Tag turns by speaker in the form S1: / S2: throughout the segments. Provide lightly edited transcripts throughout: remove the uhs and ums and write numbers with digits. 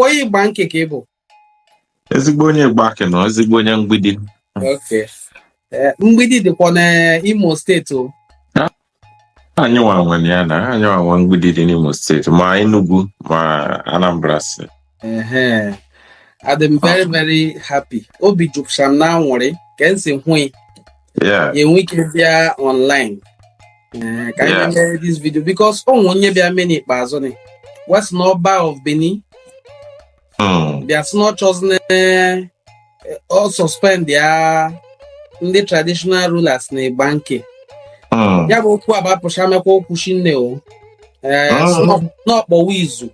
S1: Oyi banke kebo.
S2: Ezigbo onye gbake no, ezigbo onye mgbidi.
S1: Okay. Mgbidi dịkwa na Imo State o.
S2: Anyị nwa ya na anyị nwa mgbidi dị n'Imo State ma Enugu ma Anambra State.
S1: I'm very very happy. Obi jupụtara na anwụrị ka esi hụ
S2: Yeah.
S1: enwe ike bịa online. Ka anyị mere this video because onye bịa mee n'ikpeazụ ni what's not Oba of Benin. There's not chosen or suspend their the traditional rulers na banke. Ya bụ okwu aba pụshamekwa okwu shinne o. Not Bowizu.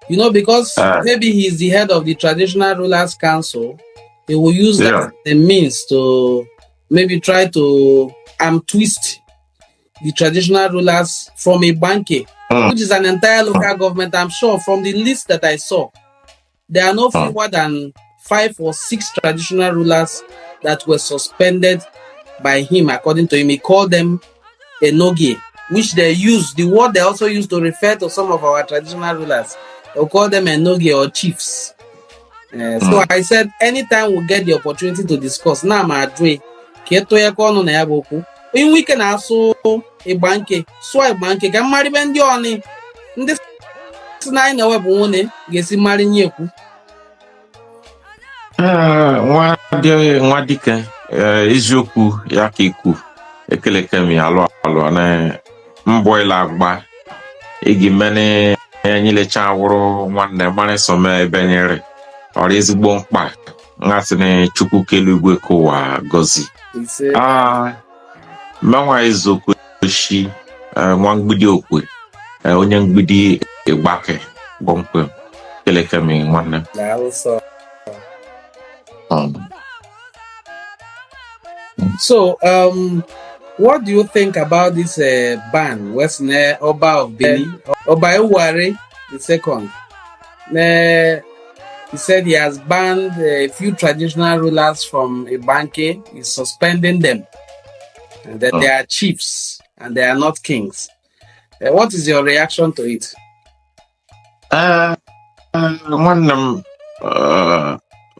S1: You know, because maybe he's the head of the Traditional Rulers Council, they will use that as a means to maybe try to twist the traditional rulers from a banke, which is an entire local government. I'm sure from the list that I saw, there are no fewer than 5 or 6 traditional rulers that were suspended by him, according to him. He called them Enogie, which they use, the word they also use to refer to some of our traditional rulers. They'll call them Enogie or chiefs. So I said, anytime we get the opportunity to discuss, now my dream, Keto Yakono Nayaboku, in we can also a banke, so a banke, can marry Bendioni. This 9 hour bone, gets him marrying Yaku.
S2: Nwadike eziokwu ya ka ikwu ekelekemi alụ na mboila agba igi mene nyilecha wụrụ nwanne mara some ebe nyere ọrụ ezigbo mkpa ngasị na Chukwu kelu igwe kụwa gozi menwa ezokwu shi nwa mgbidi okwe onye mgbidi Igbake gbomkwe kelekemi nwanne.
S1: So, what do you think about this ban? Western Oba of Benin, Oba Ewuare II? He said he has banned a few traditional rulers from a banke. He's suspending them, and that they are chiefs and they are not kings. What is your reaction to it?
S2: One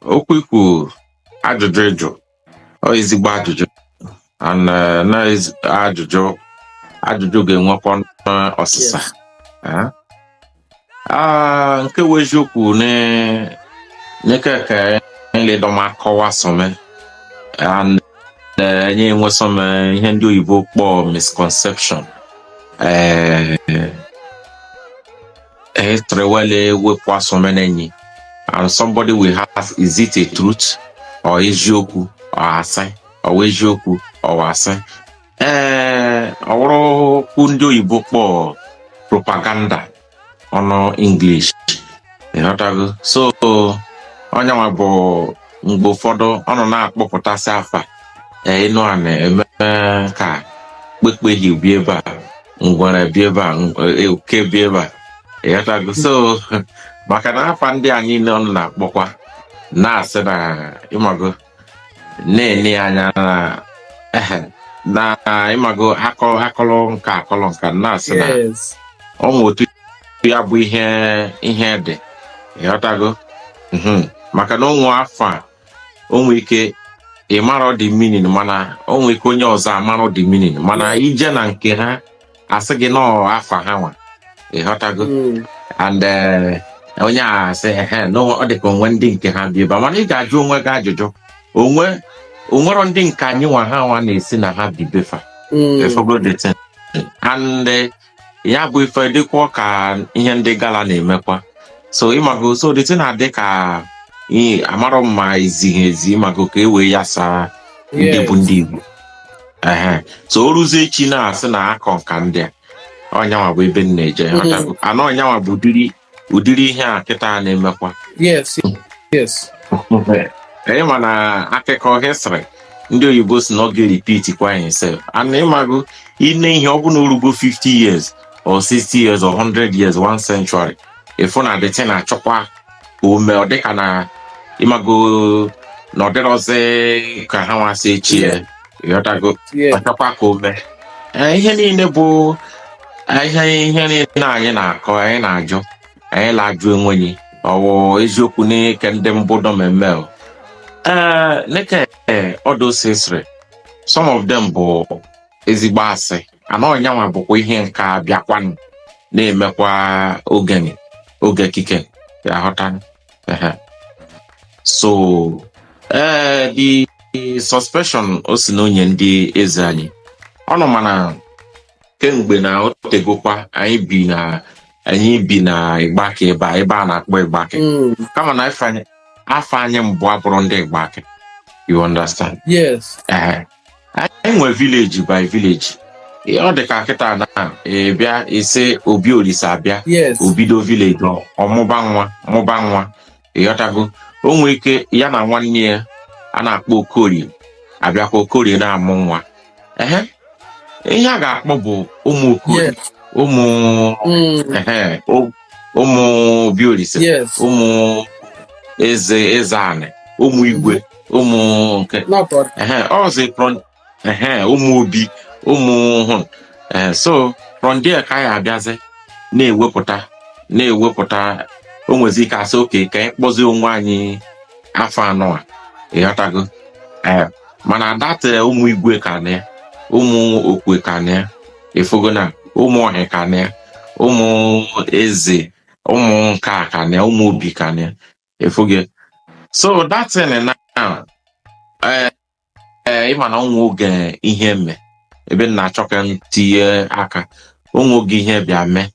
S2: okwiku ajụjụ ezigbo ajụjụ and na ajụjụ ga-enwekwa ọsịsa nke weziokwu n'ekeke nledoma akọwa some and nye enwe some ihe ndị oyibo kpọọ misconception trewele wepụ some n'enyi and somebody will have, is it a truth or eziokwu or asị or eziokwu or asị ọwụrụ kwu ndị oyibo kpọọ propaganda ọnụ English ịghọtago. So onye nwa bụ mgbe ụfọdụ ọnụ na-akpọpụtasị afa Enuani eme ka kpekpehi bi ebe a, ngwere bi ebe a, oke bi ebe a ịghọtago. So maka na afa ndị anyị nọ na-akpọkwa na-asị na ịmago na-enye anya na ịmago akọlọ nka na-asị na ọnwụ otu ya bụ ihe dị ịghọtago. Maka na onwe afọ onwe ike ịmara dị meaning mana onwe ike onye ọzọ amara dị meaning mana ije na nke ha asị gị nọ afọ ha nwa ịghọtago. And onye a sị no ọ dị ka onwe ndị nke ha bi ebe mana ị ga-ajụ onwe gị ajụjụ onwero ndị nke anyị nwa ha nwa na-esi na ha bi befa and ya bụ ife dịkwa ka ihe ndị gala na-emekwa. So ịmago so dịtị na-adị ka amarọ mma ezighi ezi ịmago ka e wee ya saa ndị bụ ndị Igbo. So o ruzie echi na-asị na akọ nka ndị a ọnyanwa bụ ebe m na-eje anọ ọnyanwa bụ ụdịrị ihe a kịta na-emekwa.
S1: Yes.
S2: Ịma na akụkọ history ndị oyibo si na ọ ga-repeat kwa himself and ịmago ine ihe ọ bụ na orugo 50 years or 60 years or 100 years 1 century ịfụ na dịtị na-achọkwa ome ọ dịka na ịmago na ọdịrọzi ka ha nwasị echi ịghọtago achọkwa ka ome ihe niile bụ ihe niile anyị na-akọ anyị na-ajụ anyị na-ajụ enwenye or eziokwu ni kende mbodo memel. Neke odo some of them bo ezigbo asị. Ano nyanwa bụkwa ihe nka bịakwanụ na-emekwa oge kike ya ghọta. So the suspension o si n'onye ndị eze anyị ọnụ mana kemgbe na otegokwa anyị bi na Igbake ebe a na-akpọ Igbake kama na afọ anyị mbụ abụrụ ndị Igbake, you understand?
S1: Yes.
S2: Anyị nwe village by village. Ọ dị ka kịta na bịa ise Obi Olisa abịa obido village ọmụba nwa ịghọtago. O nwere ike ya na nwanne ya a na-akpọ Okorie abịakwa Okorie na-amụ nwa. Ihe a ga-akpọ bụ ụmụ Okorie, ụmụ Obi Olisa, ụmụ eze anị, ụmụ Igwe, ụmụ nke ọzọ ụmụ Obi, ụmụ hụ. So from there ka ya abịazi na-ewepụta o nwezi ike asị oke ka anyị kpọzie onwe anyị afọ anọ a ịghọtago. Mana data ụmụ Igwe ka na ya, ụmụ Okwe ka na ya, efogo na ụmụ Ọhịa ka na ya, ụmụ Eze, ụmụ nka ka na ya, ụmụ Obi ka na ya, efogo. So that's it now. Ịma na ọnwụ oge ihe mme ebe na-achọ ka tinye aka onwe oge ihe bịa mee.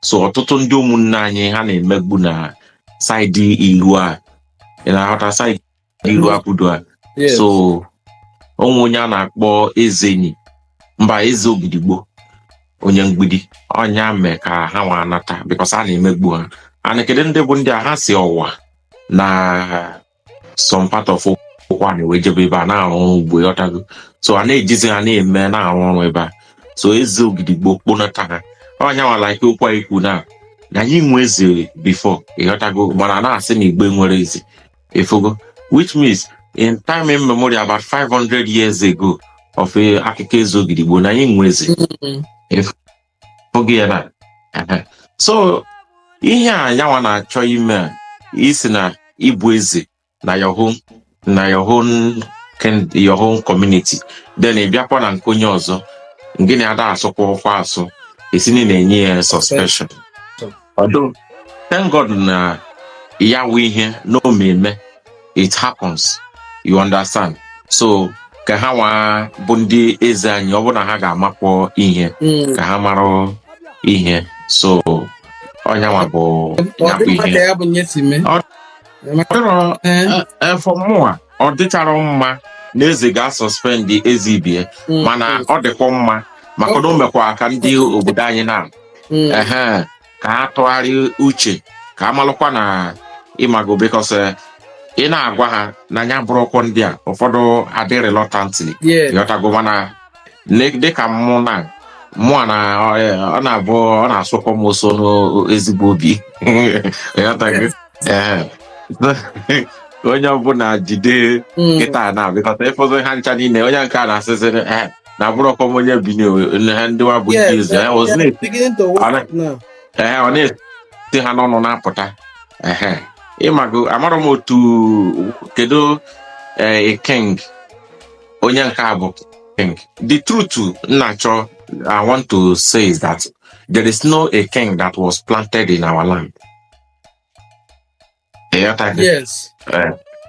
S2: So ọtụtụ ndị ụmụnne anyị ha na-emegbu na saịdị ilu a na-aghọta saịdị ilu akwudo a. So onwe onye a na-akpọ Ezenyi mba Eze Ogidigbo onye mgbidi ọnya mee ka ha nwa anata because a na-emegbu ha. Anekede ndị bụ ndị a ha si ọwa na some part of ụkwa na wejebe ebe a na-arụ ọrụ ugbo ịghọtago. So a na-ejizi ha na-eme na-arụ ọrụ ebe a. So Eze Ogidigbo kponata ha ọnya nwala ike ụkwa ikwu na anyị nwe eze before ịghọtago, mana na-asị na Igbo nwere eze efogo, which means in time in memory about 500 years ago of akụkọ Eze Ogidigbo na anyị nwe eze efogo ya na. So ihe a nyanwa na-achọ ime isi na ịbụ eze na your own community, then ị bịakwa na nke onye ọzọ ngịnị ada asụkwa ọkwa asụ esini na-enye ya suspension. Although thank God na ya wụ ihe n'omeme it happens, you understand. So ka ha nwa bụ ndị eze anyị ọ bụ na ha ga-amapụ ihe ka ha mara ihe. So onyanwa bụ ihe for more ọ dịchara mma na eze ga-suspend eze ibie, mana ọ dịkwa mma maka na o mekwa ka ndị obodo anyị na ka ha tụgharị uche ka amalụkwa na ịmago, because ị na-agwa ha na anya bụrụkwọ ndị a ụfọdụ adị reluctantly ịghọtago. Mana dịka mụ na ọ na-abụ ọ na-asụkọ m so n'ezigbo obi ịghọtago. Onye ọbụla jide kịta na because ịfọdụ ha ncha niile onye nke a na-asịsịrị na bụrụkwa m onye bi ha ndị wa bụ ndị eze ọ na-esi ha n'ọnụ na-apụta. Ịmago amara m otu kedu king onye nke a bụ king. The truth na-achọ I want to say is that there is no a king that was planted in our land.
S1: Yes.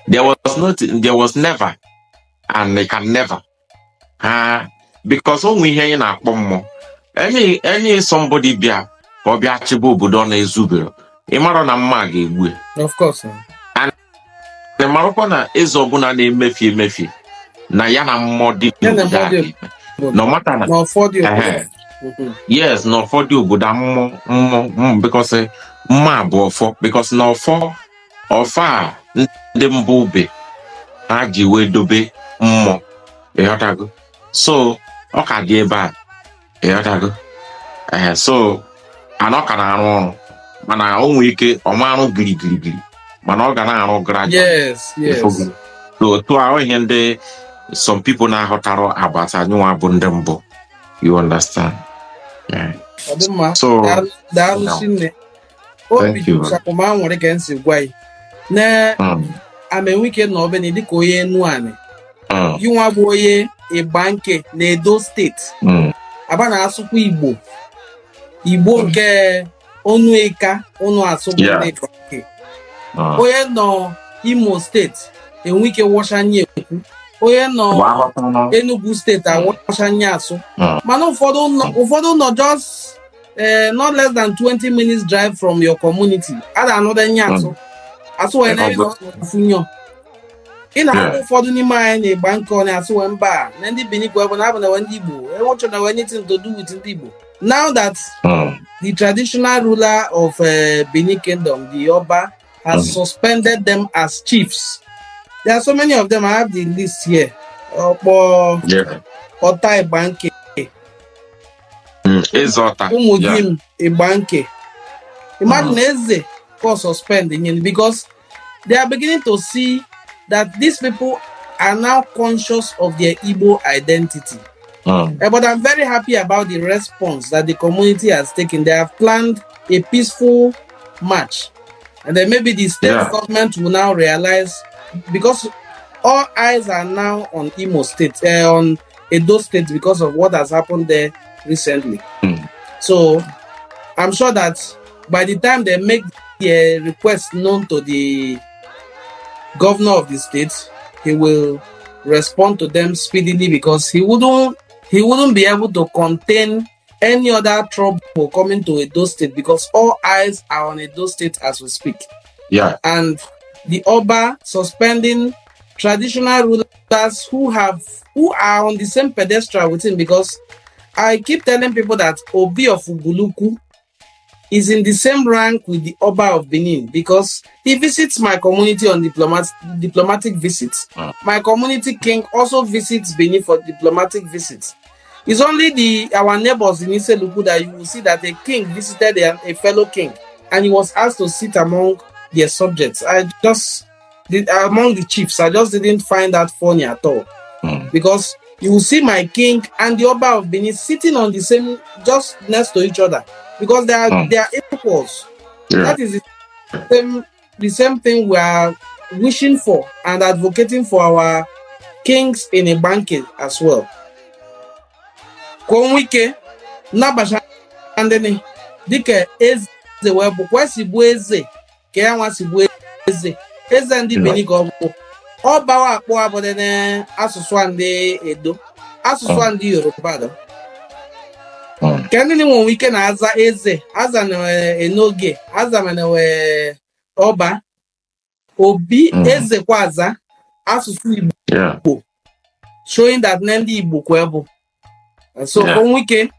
S2: There was never, and they can never. Because only here in our pomo, any somebody bia or bia chibo budona ezubero. Imaro na magi we.
S1: Of course.
S2: And the Marokana is obuna ne mefi. Na yana modi. No matter
S1: no for the
S2: yes, no for the buda because ma bo for because no for or far ndị mbụ ube ha ji wee dobe mmụọ ịghọtago. So ọ ka dị ebe a ịghọtago. So anọ ka na-arụ ọrụ mana o nwee ike ọmarụ girigirigiri mana ọ ga na-arụ gradual. So otu ahụ ihe ndị some people na-aghọtarụ agbata anyụnwa bụ ndị mbụ, you understand.
S1: So
S2: Thank you.
S1: Sakuma nwere ka nsi gwa yi. Na amenwike na obeni dịka onye Enuani. Yunwa bụ onye Igbanke na Edo steeti. Aba na-asụkwa Igbo. Igbo nke onu Ika unu asụgbu ndị Igbanke. Onye nọ Imo steeti enwike wọshanye ekwu. Onye nọ Enugu steeti awọshanye asụ. Mana ụfọdụ nọ just not less than 20 minutes drive from your community. Ada another nyaso. Aso we na funyo. Ina ụfọdụ n'ime anyị na-egba nke ọ na-asụ we mba na ndị Benin Kingdom na abụ ndị Igbo. Enwecho na anything to do with ndị Igbo. Now that the traditional ruler of Benin Kingdom, the Oba, has suspended them as chiefs. There are so many of them. I have the list here. Ota Igbanke. Umugim Igbanke. Imagine Eze for suspending because they are beginning to see that these people are now conscious of their Igbo identity. But I'm very happy about the response that the community has taken. They have planned a peaceful march. And then maybe the state government will now realize, because all eyes are now on Imo State, on Edo State, because of what has happened there recently. So I'm sure that by the time they make the request known to the governor of the state, he will respond to them speedily, because he wouldn't be able to contain any other trouble coming to Edo State, because all eyes are on Edo State as we speak. And the Oba suspending traditional rulers who are on the same pedestal with him, because I keep telling people that Obi of Uguluku is in the same rank with the Oba of Benin, because he visits my community on diplomatic visits. My community king also visits Benin for diplomatic visits. It's only our neighbors in Iseluku that you will see that a king visited a fellow king and he was asked to sit among their subjects. Among the chiefs, I just didn't find that funny at all. Because you will see my king and the Oba of Benin sitting on the same, just next to each other, because they are equals. That is the same thing we are wishing for and advocating for our kings in a banquet as well. Konwike nabasha andeni dike eze webu kwesi bu eze ke ya nwa si bu eze ndị Benin ka ọ bawa akpọ abode na asụsụ ndị Edo, asụsụ ndị Yoruba do. Kendi ni nwe ike na aza eze, aza na Enogie, aza na we Oba, Obi eze kwa aza asụsụ Igbo. Showing that ndị Igbo kwa ebu. So Konwike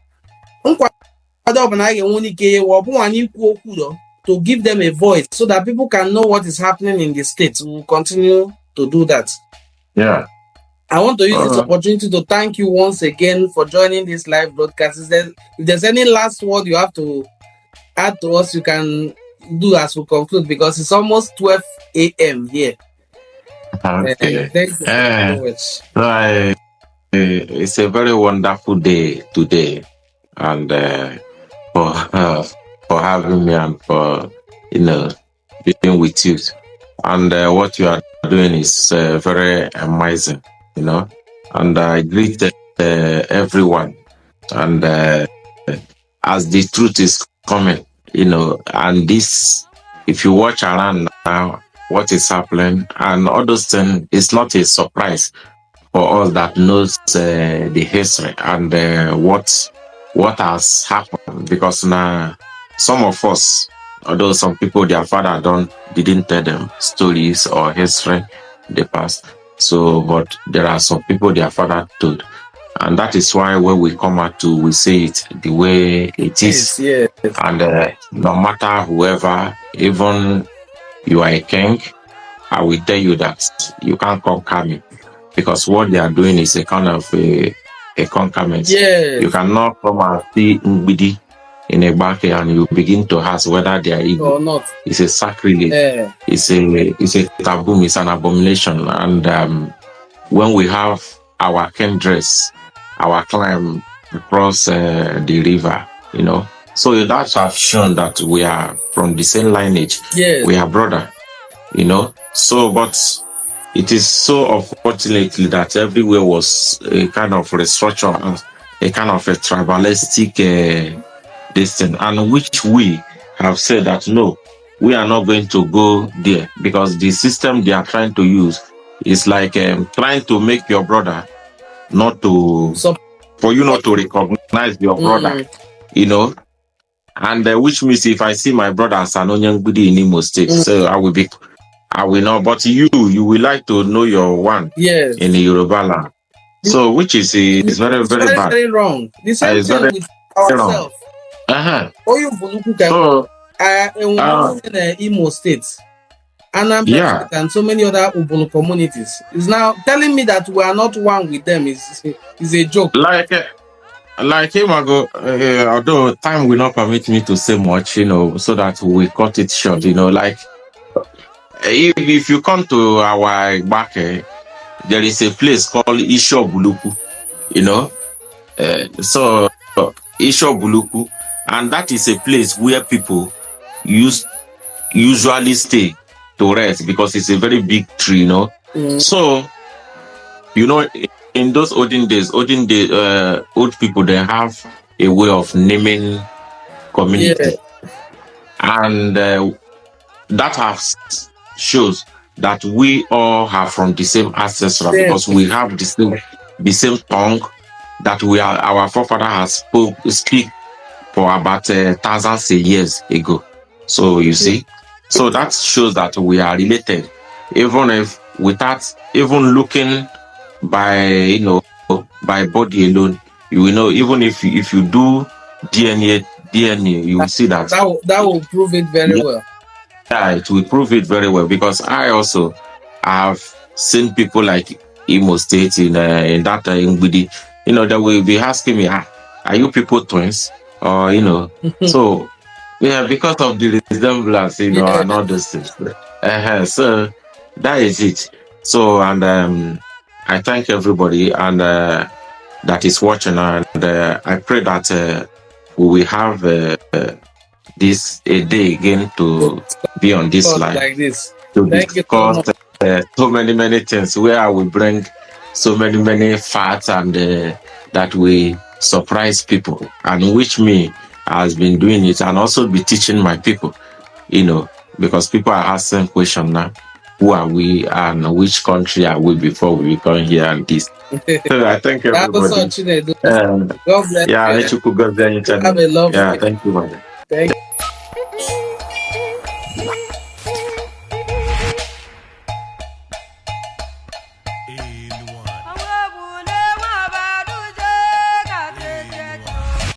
S1: nkwado ọbụna a ga-enwe ike ọ bụ anyị ikwu okwu do, to give them a voice so that people can know what is happening in the state. We will continue to do that. I want to use this opportunity to thank you once again for joining this live broadcast. If there's any last word you have to add to us, you can do as we conclude, because it's almost 12 a.m. here.
S2: Okay.
S1: Thank you so much.
S2: It's a very wonderful day today, and for having me and for being with you. And what you are doing is very amazing, And I greet everyone. And as the truth is coming, and this, if you watch around now, what is happening, and all those things, it's not a surprise for us that knows the history and what has happened, because now some of us, although some people, their father didn't tell them stories or history in the past. So, but there are some people their father told, and that is why when we come out we say it the way it is.
S1: Yes.
S2: And no matter whoever, even you are a king, I will tell you that you can't conquer me, because what they are doing is a kind of a conquerment.
S1: Yes.
S2: You cannot come and see Ngbidi in a bank and you begin to ask whether they are evil
S1: or not.
S2: It's a sacrilege. It's a taboo. It's an abomination. And when we have our kindreds, our clan across the river, So that has shown that we are from the same lineage.
S1: Yes.
S2: We are brother, you know. So, but it is so unfortunately that everywhere was a kind of restructure, a kind of a tribalistic this thing, and which we have said that no, we are not going to go there, because the system they are trying to use is like trying to make your brother not to, for you not to recognize your brother, you know. And which means if I see my brother as an Onyangbudi in Imo State, so I will not. But you will like to know your one in the Yoruba land. So which is very, very bad.
S1: Very wrong. The same thing with ourselves. So in Imo State, and and so many other Ubuntu communities is now telling me that we are not one with them is a joke.
S2: Like him, although time will not permit me to say much, you know, so that we cut it short, you know, like if you come to our back, there is a place called Ishobuluku, you know, so Ishobuluku, and that is a place where people usually stay to rest because it's a very big tree, you know. So, you know, in those olden days, old people, they have a way of naming community, and that shows that we all are from the same ancestral, because we have the same tongue that our forefather has speak for about thousands of years ago. So you see, so that shows that we are related, even if without even looking by body alone. You will know, even if you do DNA, you will see that
S1: will prove it very well.
S2: Yeah, it will prove it very well, because I also have seen people like Imo State in that Ngudi, you know, that will be asking me, are you people twins? Or you know, so yeah, because of the resemblance, you know, and all those things. So that is it. So, and I thank everybody and that is watching, and I pray that we will have this a day again to be on this line
S1: like this
S2: to discuss so many things, where I will bring so many facts and that we surprise people, and which me has been doing it, and also be teaching my people, you know, because people are asking questions now. Who are we and which country are we before we come here and this? So I thank everybody.
S1: God bless you.
S2: Yeah, let you cook.
S1: Have a lovely
S2: day. Thank you, mother.
S1: Thank you.